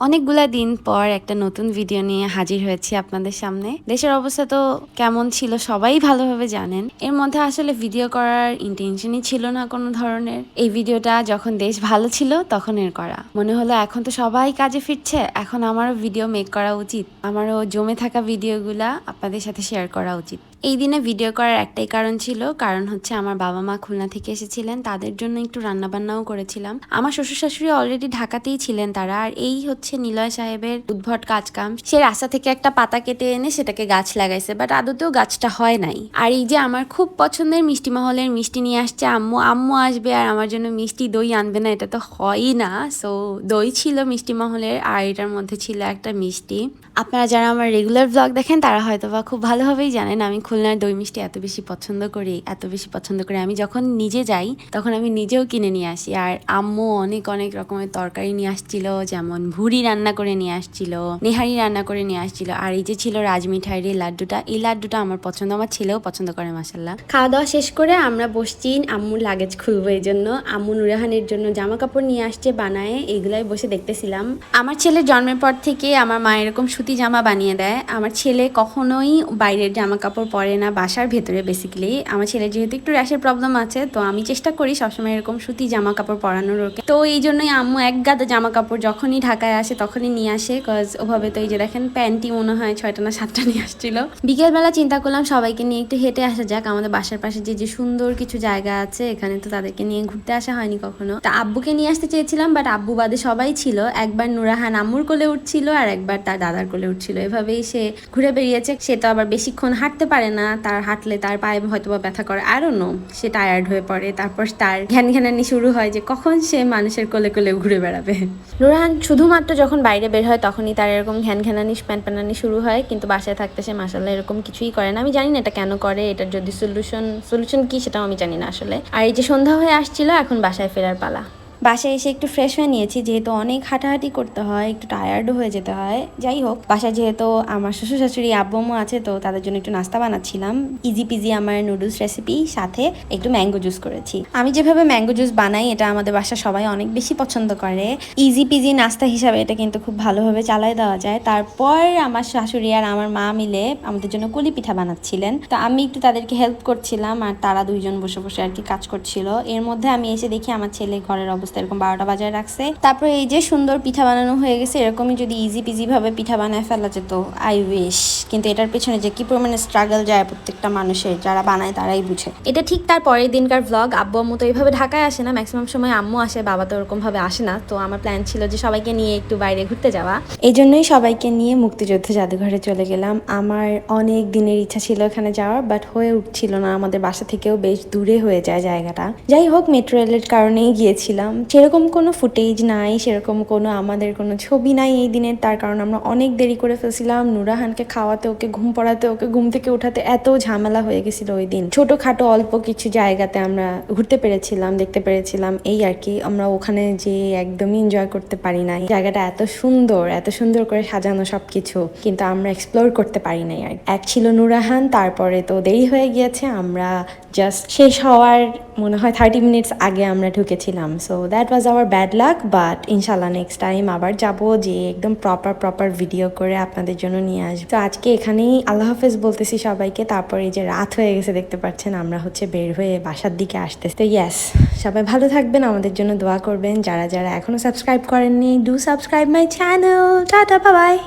অনেকগুলা দিন পর একটা নতুন ভিডিও নিয়ে হাজির হয়েছি আপনাদের সামনে। দেশের অবস্থা তো কেমন ছিল সবাই ভালোভাবে জানেন। এর মধ্যে আসলে ভিডিও করার ইন্টেনশনই ছিল না কোনো ধরনের। এই ভিডিওটা যখন দেশ ভালো ছিল তখন এর করা। মনে হলো এখন তো সবাই কাজে ফিরছে, এখন আমারও ভিডিও মেক করা উচিত, আমারও জমে থাকা ভিডিওগুলা আপনাদের সাথে শেয়ার করা উচিত। এই দিনে ভিডিও করার একটাই কারণ ছিল, কারণ হচ্ছে আমার বাবা মা খুলনা থেকে এসেছিলেন, তাদের জন্য একটু রান্নাবান্নাও করেছিলাম। আমার শ্বশুর শাশুড়ি অলরেডি ঢাকাতেই ছিলেন তারা, আর এই হচ্ছে নিলয় সাহেবের উদ্ভট কাজকাম। সে রাস্তা থেকে একটা পাতা কেটে এনে সেটাকে গাছ লাগাইছে, বাট আদতেও গাছটা হয় নাই। আর এই যে আমার খুব পছন্দের মিষ্টি মহলের মিষ্টি নিয়ে আসছে আম্মু, আম্মু আসবে আর আমার জন্য মিষ্টি দই আনবে না, এটা তো হয়ই না। সো দই ছিল মিষ্টি মহলের, আর এটার মধ্যে ছিল একটা মিষ্টি। আপনারা যারা আমার রেগুলার ব্লগ দেখেন তারা হয়তো বা খুব ভালোভাবেই জানেন আমি খুলনার দই মিষ্টি এত বেশি পছন্দ করি, আমি যখন নিজে যাই তখন আমি নিজেও কিনে নিয়ে আসি। আর আম্মু অনেক অনেক রকমের তরকারি নিয়ে আসছিল, যেমন ভুড়ি রান্না করে নিয়ে আসছিল, নেহারি রান্না করে নিয়ে আসছিল, আর এই যে ছিল রাজমিঠাইয়ের এই লাড্ডুটা, এই লাড্ডুটা আমার পছন্দ, আমার ছেলেও পছন্দ করে মাশাল্লাহ। খাওয়া দাওয়া শেষ করে আমরা বসছি আম্মুর লাগেজ খুলবো, এই জন্য আম্মু নুরাহানের জন্য জামা কাপড় নিয়ে আসছে বানায়, এইগুলাই বসে দেখতেছিলাম। আমার ছেলের জন্মের পর থেকে আমার মা এরকম সুতি জামা বানিয়ে দেয়। আমার ছেলে কখনোই বাইরের জামা কাপড় পরে না, বাসার ভেতরে বেসিক্যালি। আমার ছেলের যেহেতু একটু র্যাশের প্রবলেম আছে, তো আমি চেষ্টা করি সবসময় এরকম সুতি জামা কাপড় পরানোর ওকে। তো এই জন্যই আম্মু এক গাদা জামা কাপড় যখনই ঢাকায় আসে তখনই নিয়ে আসে, কজ ওভাবে তো এই যে দেখেন প্যান্টি মনে হয় 6টা না 7টা নিয়ে আসছিল। বিকেলবেলা চিন্তা করলাম সবাইকে নিয়ে একটু হেঁটে আসা যাক, আমাদের বাসার পাশে যে সুন্দর কিছু জায়গা আছে, এখানে তো তাদেরকে নিয়ে ঘুরতে আসা হয়নি কখনো। তা আব্বুকে নিয়ে আসতে চেয়েছিলাম, বাট আব্বু বাদে সবাই ছিল। একবার নুরাহান আম্মুর কোলে উঠছিল আর একবার তার দাদার কোলে উঠছিল, এভাবেই সে ঘুরে বেরিয়েছে। সে তো আবার বেশিক্ষণ হাঁটতে পারে না, তার হাঁটলে তার পায়ে হয়তো বা ব্যথা করে, আরও নো, সে টায়ার্ড হয়ে পড়ে। তারপর তার ঘ্যানঘ্যানানি শুরু হয় যে কখন সে মানুষের কোলে কোলে ঘুরে বেড়াবে। নুরাহান শুধুমাত্র যখন বাইরে বের হয় তখনই তার এরকম ঘ্যানঘ্যানানি প্যানপ্যানানি শুরু হয়, কিন্তু বাসায় থাকতে সে মাসাল্লাহ এরকম কিছুই করে না। আমি জানি না এটা কেন করে, এটার যদি সলিউশন কি সেটাও আমি জানি না আসলে। আর এই যে সন্ধ্যা হয়ে আসছিল, এখন বাসায় ফেরার পালা। বাসায় এসে একটু ফ্রেশ হয়ে নিয়েছি, যেহেতু অনেক হাঁটাহাঁটি করতে হয়, একটু টায়ার্ডও হয়ে যেতে হয়। যাই হোক, বাসায় যেহেতু আমার শ্বশুর শাশুড়ি আব্বু আছে, তো তাদের জন্য একটু নাস্তা বানাচ্ছিলাম। ইজি পিজি আমার নুডলস রেসিপি, সাথে একটু ম্যাঙ্গো জুস করেছি। আমি যেভাবে ম্যাঙ্গো জুস বানাই এটা আমাদের বাসা সবাই অনেক বেশি পছন্দ করে। ইজি পিজি নাস্তা হিসাবে এটা কিন্তু খুব ভালোভাবে চালাই দেওয়া যায়। তারপর আমার শাশুড়ি আর আমার মা মিলে আমাদের জন্য কুলি পিঠা বানাচ্ছিলেন, তো আমি একটু তাদেরকে হেল্প করছিলাম, আর তারা দুইজন বসে বসে আর কি কাজ করছিল। এর মধ্যে আমি এসে দেখি আমার ছেলে ঘরের অবস্থা এরকম 12টা বাজায় রাখছে। তারপরে এই যে সুন্দর পিঠা বানানো হয়ে গেছে। এরকমই যদি ইজি পিজি ভাবে পিঠা বানায় ফেলা যেত, আই উইশ। কিন্তু এটার পেছনে যে কি পরিমাণে স্ট্রাগল যায় প্রত্যেকটা মানুষের, যারা বানায় তারাই বুঝে। এটা ঠিক তার পরের দিনকার ভ্লগ। আব্বু আম্মু তো এইভাবে ঢাকায় আসে না, ম্যাক্সিমাম সময় আম্মু আসে, বাবা তো ওরকম ভাবে আসে না। তো আমার প্ল্যান ছিল যে সবাইকে নিয়ে একটু বাইরে ঘুরতে যাওয়া, এই জন্যই সবাইকে নিয়ে মুক্তিযুদ্ধ জাদুঘরে চলে গেলাম। আমার অনেক দিনের ইচ্ছা ছিল এখানে যাওয়ার, বাট হয়ে উঠছিল না, আমাদের বাসা থেকেও বেশ দূরে হয়ে যায় জায়গাটা। যাই হোক, মেট্রো রেলের কারণেই গিয়েছিলাম। সেরকম কোনো ফুটেজ নাই, সেরকম কোনো আমাদের কোনো ছবি নাই এই দিনের, তার কারণ আমরা অনেক দেরি করে ফেলছিলাম। নুরাহানকে খাওয়াতে, ওকে ঘুম পড়াতে, ওকে ঘুম থেকে উঠাতে এত ঝামেলা হয়ে গেছিল ওই দিন। ছোটখাটো অল্প কিছু জায়গাতে আমরা ঘুরতে পেরেছিলাম, দেখতে পেরেছিলাম, এই আর কি। আমরা ওখানে যে একদমই এনজয় করতে পারি নাই। জায়গাটা এত সুন্দর করে সাজানো সবকিছু, কিন্তু আমরা এক্সপ্লোর করতে পারি নাই। আর এক ছিল নুরাহান, তারপরে তো দেরি হয়ে গিয়েছে, আমরা জাস্ট শেষ হওয়ার মনে হয় 30 মিনিটস আগে আমরা ঢুকেছিলাম। So that was our bad luck, but ইনশাল্লাহ নেক্সট টাইম আবার যাবো, যে একদম প্রপার ভিডিও করে আপনাদের জন্য নিয়ে আসবো। তো আজকে এখানেই আল্লাহ হাফেজ বলতেছি সবাইকে। তারপর এই যে রাত হয়ে গেছে দেখতে পাচ্ছেন, আমরা হচ্ছে বের হয়ে বাসার দিকে আসতেছি। তো ইয়েস, সবাই ভালো থাকবেন, আমাদের জন্য দোয়া করবেন। যারা যারা এখনো সাবস্ক্রাইব করেননি, do subscribe my channel. Tata, bye bye.